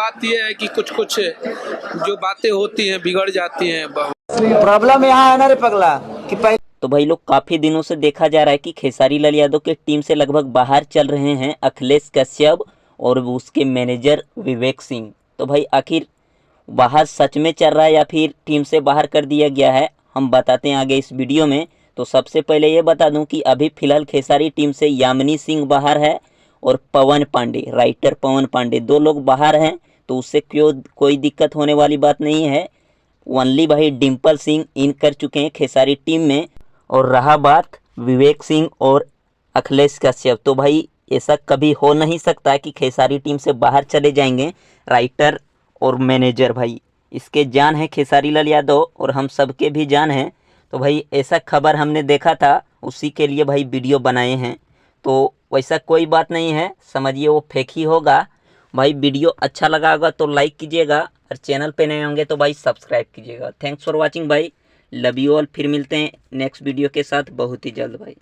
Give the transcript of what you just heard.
बात यह है कि कुछ कुछ जो बातें होती हैं बिगड़ जाती हैं। प्रॉब्लम यहाँ है ना रे पगला कि पहले तो भाई लोग काफी दिनों से देखा जा रहा है कि खेसारी लाल यादव के टीम से लगभग बाहर चल रहे हैं अखिलेश कश्यप और उसके मैनेजर विवेक सिंह। तो भाई आखिर बाहर सच में चल रहा है या फिर टीम से बाहर कर दिया गया है, हम बताते हैं आगे इस वीडियो में। तो सबसे पहले ये बता दूं कि अभी फिलहाल खेसारी टीम से यामिनी सिंह बाहर है और पवन पांडे, राइटर पवन पांडे, 2 लोग बाहर हैं। तो उससे क्यों कोई दिक्कत होने वाली बात नहीं है। ओनली भाई डिम्पल सिंह इन कर चुके हैं खेसारी टीम में। और रहा बात विवेक सिंह और अखिलेश कश्यप, तो भाई ऐसा कभी हो नहीं सकता कि खेसारी टीम से बाहर चले जाएंगे राइटर और मैनेजर। भाई इसके जान है खेसारी लाल यादव और हम सबके भी जान है। तो भाई ऐसा खबर हमने देखा था, उसी के लिए भाई वीडियो बनाए हैं। तो वैसा कोई बात नहीं है, समझिए वो फेक ही होगा। भाई वीडियो अच्छा लगा होगा तो लाइक कीजिएगा और चैनल पे नए होंगे तो भाई सब्सक्राइब कीजिएगा। थैंक्स फॉर वाचिंग भाई, लव यू ऑल। फिर मिलते हैं नेक्स्ट वीडियो के साथ बहुत ही जल्द भाई।